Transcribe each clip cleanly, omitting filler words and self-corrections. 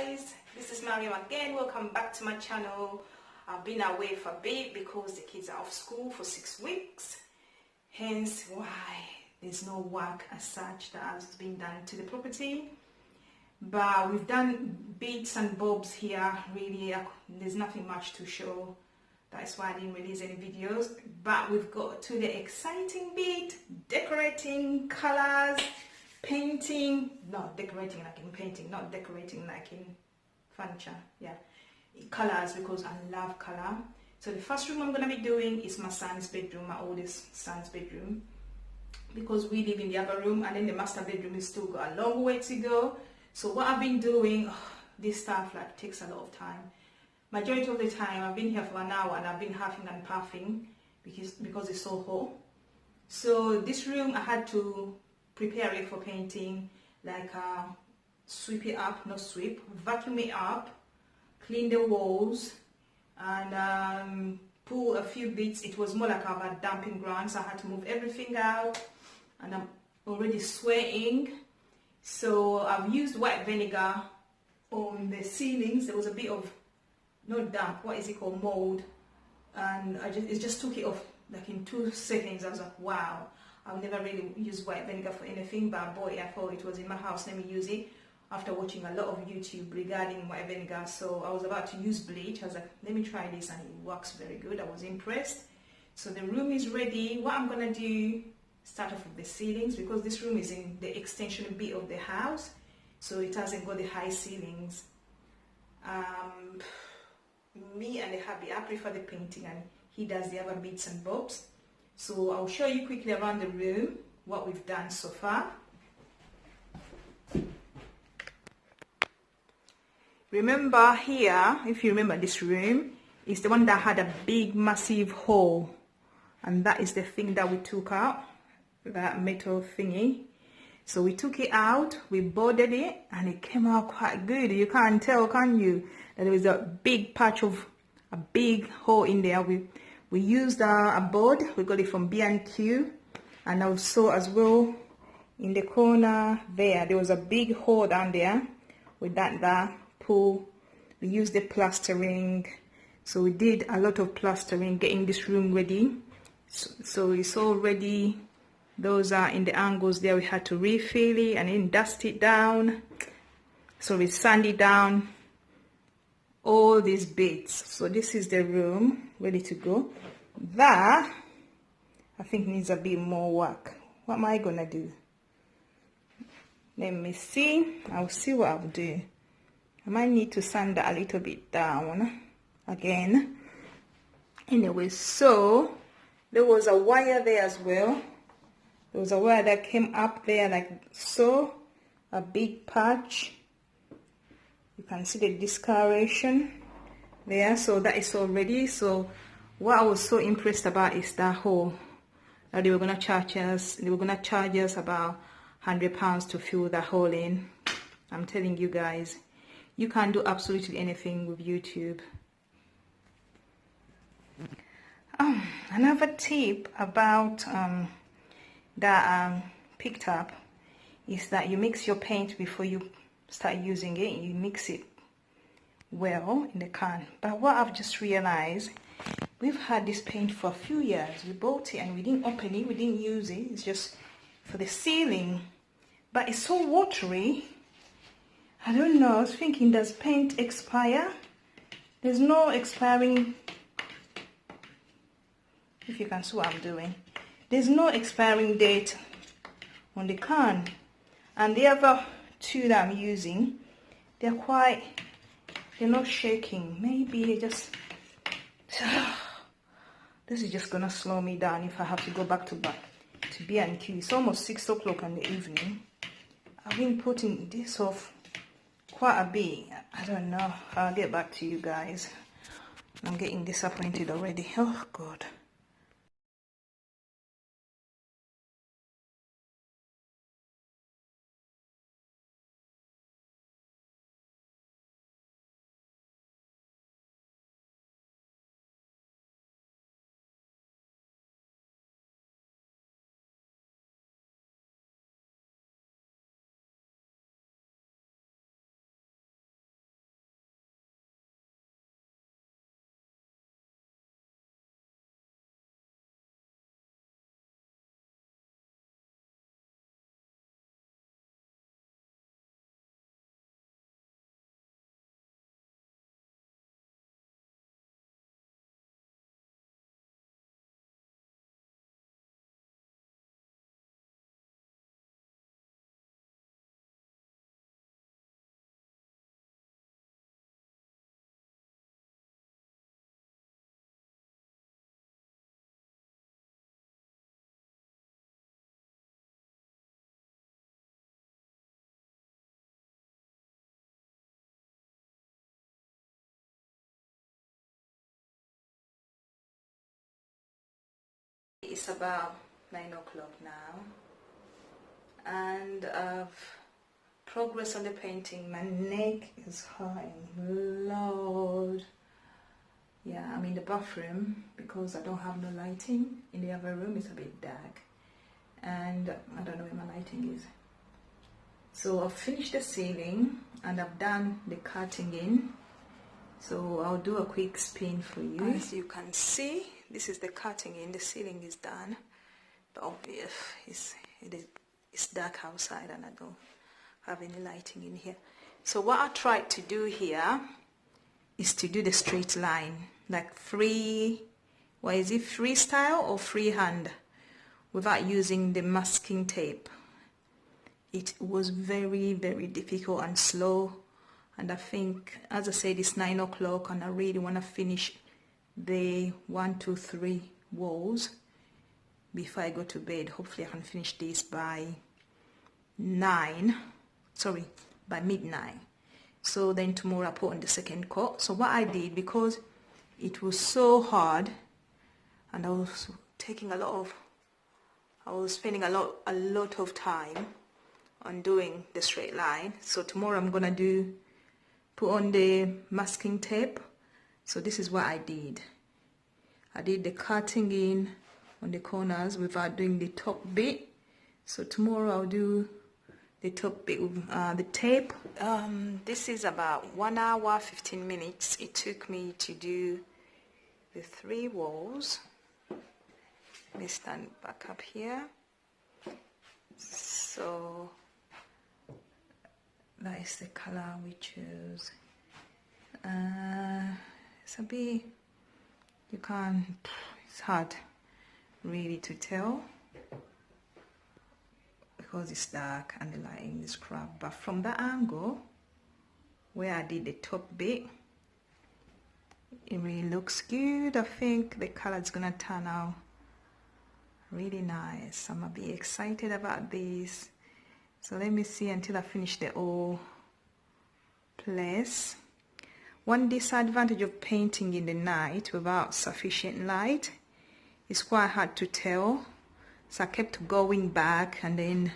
guys, this is Mariam again. Welcome back to my channel. I've been away for a bit because the kids are off school for 6 weeks, hence why there's no work as such that has been done to the property, but we've done bits and bobs here. Really, there's nothing much to show. That's why I didn't release any videos, but we've got to the exciting bit: decorating, colors, painting. Not decorating like in painting, not decorating like in furniture. Yeah, colors, because I love color. So the first room I'm gonna be doing is my son's bedroom, my oldest son's bedroom, because we live in the other room, and then the master bedroom is still got a long way to go. So what I've been doing, this stuff like takes a lot of time. Majority of the time I've been here for an hour and I've been huffing and puffing because it's so hot. So this room I had to prepare it for painting, like sweep it up, not sweep, vacuum it up, clean the walls, and pull a few bits. It was more like a dumping ground, so I had to move everything out, and I'm already sweating. So I've used white vinegar on the ceilings. There was a bit of, not damp, what is it called, mold, and it just took it off like in 2 seconds. I was like, wow, I've never really used white vinegar for anything, but boy, I thought it was in my house, let me use it, after watching a lot of YouTube regarding white vinegar. So I was about to use bleach. I was like, let me try this, and it works very good. I was impressed. So the room is ready. What I'm gonna do, start off with the ceilings, because this room is in the extension bit of the house, so it hasn't got the high ceilings. Me and the hubby, I prefer the painting, and he does the other bits and bobs. So I'll show you quickly around the room what we've done so far. Remember here, if you remember, this room is the one that had a big massive hole, and that is the thing that we took out, that metal thingy. So we took it out, we boarded it, and it came out quite good. You can't tell, can you, that there was a big patch of a big hole in there. We used a board. We got it from B&Q, and also as well in the corner there was a big hole down there with that pull. We used the plastering, so we did a lot of plastering getting this room ready. So it's all ready. Those are in the angles there. We had to refill it and then dust it down. So we sand it down, all these bits. So this is the room ready to go. That I think needs a bit more work. What am I gonna do? Let me see. I'll see what I'll do. I might need to sand that a little bit down again. Anyway, so there was a wire there as well. There was a wire that came up there like so, a big patch. You can see the discoloration there. So that is all ready. So what I was so impressed about is that hole. That they were gonna charge us. They were gonna charge us about £100 to fill that hole in. I'm telling you guys, you can do absolutely anything with YouTube. Another tip about that picked up is that you mix your paint before you start using it. You mix it well in the can. But what I've just realized, we've had this paint for a few years. We bought it and we didn't open it, we didn't use it. It's just for the ceiling, but it's so watery. I don't know, I was thinking, does paint expire? There's no expiring, if you can see what I'm doing. There's no expiring date on the can. And the other two that I'm using, they're not shaking. Maybe just this is just gonna slow me down if I have to go back to B&Q. It's almost 6 o'clock in the evening. I've been putting this off quite a bit. I don't know. I'll get back to you guys. I'm getting disappointed already. Oh God. it's about 9 o'clock now, and I've progressed on the painting. My neck is hurting, Lord. Yeah, I'm in the bathroom because I don't have no lighting. In the other room it's a bit dark, and I don't know where my lighting is. So I've finished the ceiling and I've done the cutting in. So I'll do a quick spin for you. As you can see, this is the cutting in. The ceiling is done, but obvious it's dark outside and I don't have any lighting in here. So what I tried to do here is to do the straight line, like freestyle or freehand, without using the masking tape. It was very, very difficult and slow. And I think, as I said, it's 9 o'clock and I really want to finish the 1, 2, 3 walls before I go to bed. Hopefully I can finish this by midnight. So then tomorrow I put on the second coat. So what I did, because it was so hard and I was spending a lot of time on doing the straight line. So tomorrow I'm gonna put on the masking tape. So this is what I did. I did the cutting in on the corners without doing the top bit. So tomorrow I'll do the top bit with the tape. This is about 1 hour 15 minutes it took me to do the 3 walls. Let me stand back up here. So that is the color we choose. It's a bit, it's hard really to tell because it's dark and the lighting is crap. But from that angle where I did the top bit, it really looks good. I think the color is gonna turn out really nice. I'm a bit excited about this. So let me see until I finish the whole place. One disadvantage of painting in the night without sufficient light is quite hard to tell. So I kept going back, and then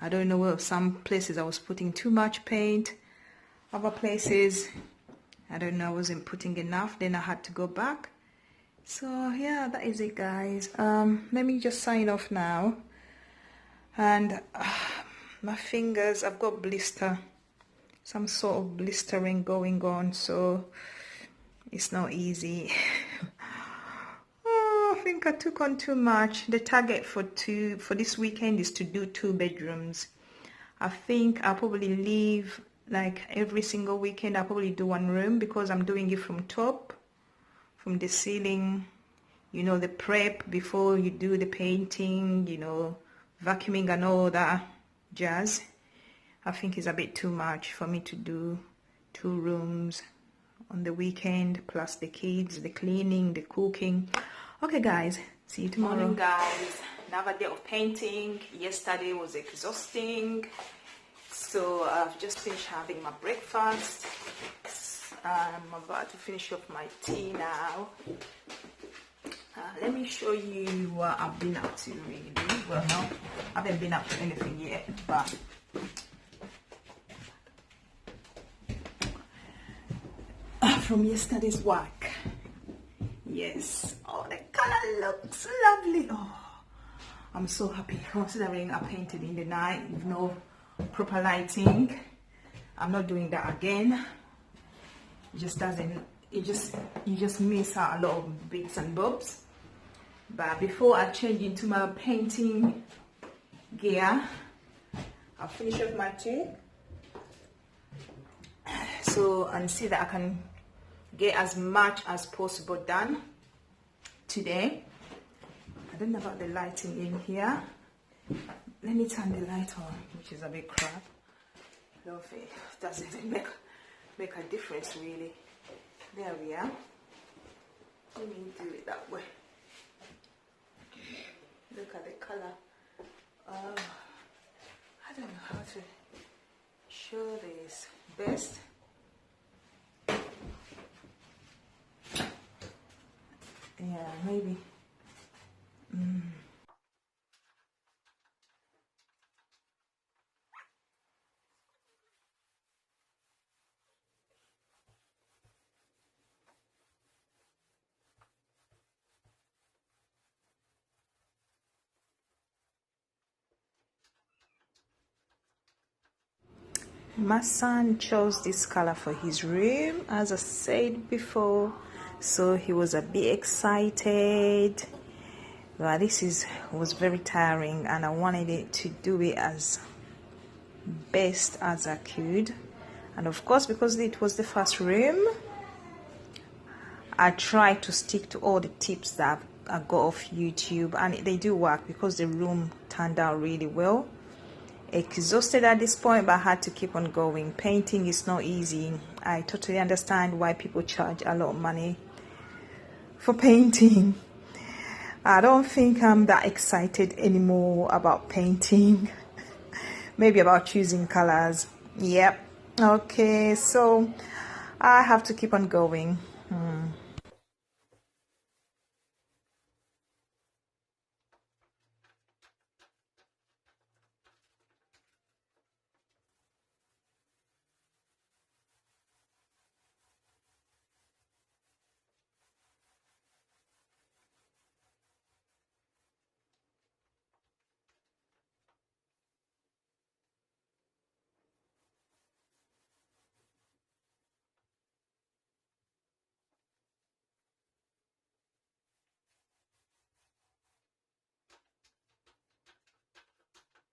I don't know, where some places I was putting too much paint, other places I don't know, I wasn't putting enough, then I had to go back. So yeah, that is it, guys. Let me just sign off now. And my fingers, I've got some sort of blistering going on, so it's not easy. Oh, I think I took on too much. The target for this weekend is to do 2 bedrooms. I think I'll probably leave, like every single weekend I'll probably do 1 room, because I'm doing it from top, from the ceiling, you know, the prep before you do the painting, you know, vacuuming and all that jazz. I think it's a bit too much for me to do 2 rooms on the weekend, plus the kids, the cleaning, the cooking. Okay guys, see you tomorrow. Morning guys, another day of painting. Yesterday was exhausting, so I've just finished having my breakfast. I'm about to finish up my tea now. Let me show you what I've been up to really. Well, no, I haven't been up to anything yet, but from yesterday's work. Yes. Oh, the color looks lovely. Oh, I'm so happy, considering I painted in the night with no proper lighting. I'm not doing that again. It just doesn't, you just miss out a lot of bits and bobs. But before I change into my painting gear, I'll finish off my tea. So, and see that I can get as much as possible done today. I don't know about the lighting in here. Let me turn the light on, which is a bit crap. I don't think it doesn't even make a difference really. There we are. Let me do it that way. Look at the color. I don't know how to show this best. Yeah, maybe. My son chose this color for his room, as I said before, so he was a bit excited. But this was very tiring, and I wanted it to do it as best as I could. And of course, because it was the first room, I tried to stick to all the tips that I got off YouTube, and they do work because the room turned out really well. Exhausted at this point, but I had to keep on going. Painting is not easy. I totally understand why people charge a lot of money for painting. I don't think I'm that excited anymore about painting. Maybe about choosing colors. Yep. Okay, so I have to keep on going.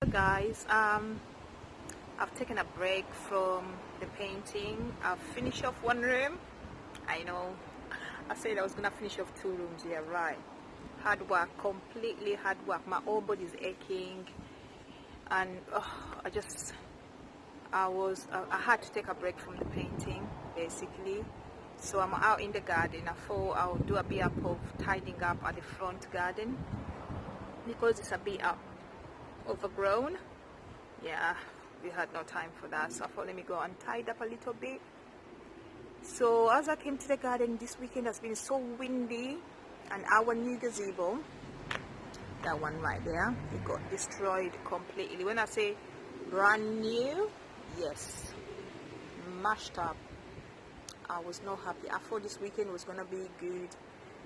Guys, I've taken a break from the painting. I've finished off one room. I know I said I was gonna finish off 2 rooms. Yeah, right. Hard work, completely hard work. My whole body is aching, and I had to take a break from the painting basically. So I'm out in the garden. I thought I'll do a bit of tidying up at the front garden because it's a bit overgrown. Yeah, we had no time for that, so I thought let me go and tidy up a little bit. So as I came to the garden this weekend, has been so windy, and our new gazebo, that one right there, it got destroyed completely. When I say brand new, yes, mashed up. I was not happy. I thought this weekend was gonna be good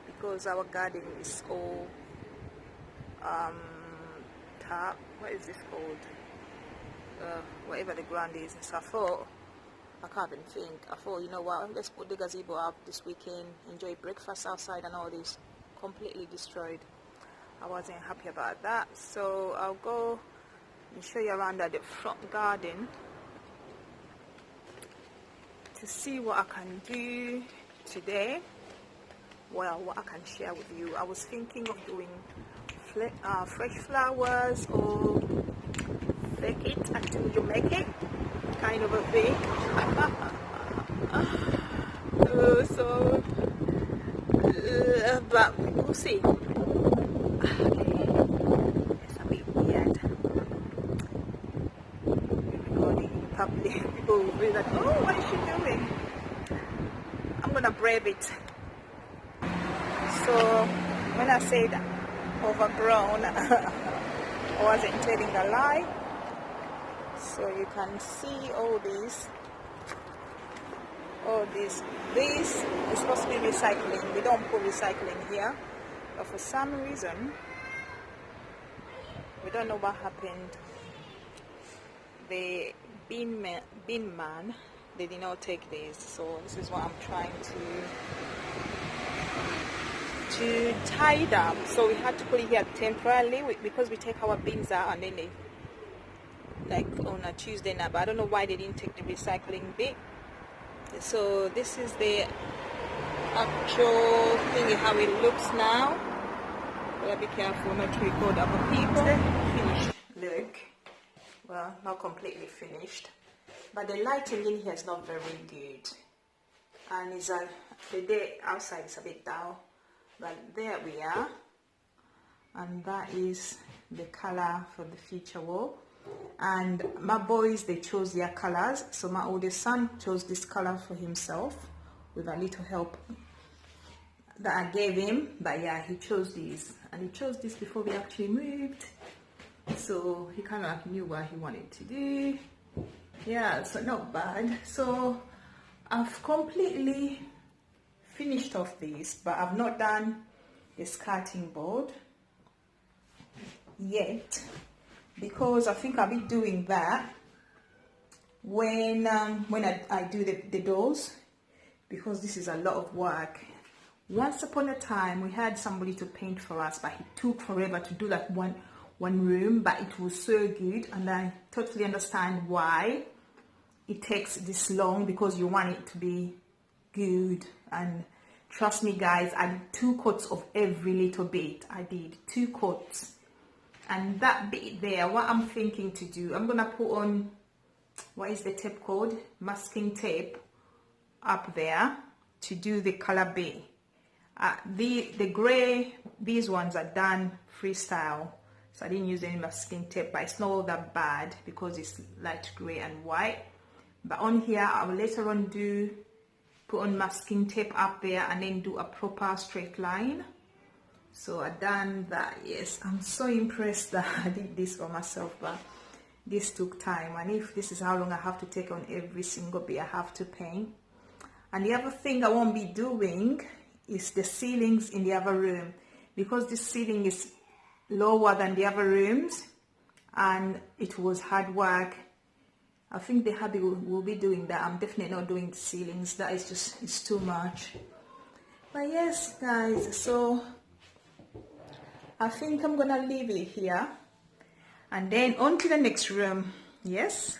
because our garden is all what is this called, whatever the ground is. So I thought, I can't even think, I thought, you know what, let's put the gazebo up this weekend, enjoy breakfast outside, and all this. Completely destroyed. I wasn't happy about that, so I'll go and show you around at the front garden to see what I can do today. Well, what I can share with you. I was thinking of doing fresh flowers, or fake it until you make it, kind of a thing. But we'll see. It's a bit weird recording in public. People will be like, oh, what is she doing? I'm gonna brave it. So when I said overgrown, I wasn't telling a lie. So you can see all this. This is supposed to be recycling. We don't put recycling here, but for some reason, we don't know what happened. The bin man, they did not take this. So this is what I'm trying to tie up. So we had to put it here temporarily because we take our bins out and then they, like on a Tuesday night, but I don't know why they didn't take the recycling bit. So this is the actual thing, how it looks now. Gotta be careful not to record other people. Finished look. Well, not completely finished, but the lighting in here is not very good, and it's the day outside is a bit dull. But there we are, and that is the color for the future wall. And my boys, they chose their colors. So my oldest son chose this color for himself with a little help that I gave him. But yeah, he chose these, and he chose this before we actually moved. So he kind of knew what he wanted to do. Yeah, so not bad. So I've completely finished off these, but I've not done the skirting board yet, because I think I'll be doing that when I do the doors, because this is a lot of work. Once upon a time, we had somebody to paint for us, but it took forever to do like one room, but it was so good, and I totally understand why it takes this long, because you want it to be good. And trust me guys, I did 2 coats of every little bit. I did 2 coats, and that bit there, what I'm thinking to do, I'm gonna put on, what is the tape called, masking tape up there to do the color bit. The gray, these ones are done freestyle, so I didn't use any masking tape, but it's not all that bad because it's light gray and white. But on here, I will later on put on masking tape up there and then do a proper straight line. So I done that. Yes, I'm so impressed that I did this for myself, but this took time, and if this is how long I have to take on every single bit I have to paint. And the other thing I won't be doing is the ceilings in the other room, because this ceiling is lower than the other rooms and it was hard work. I think the hubby will be doing that. I'm definitely not doing the ceilings. That is just, it's too much. But yes guys, so I think I'm gonna leave it here and then on to the next room. Yes,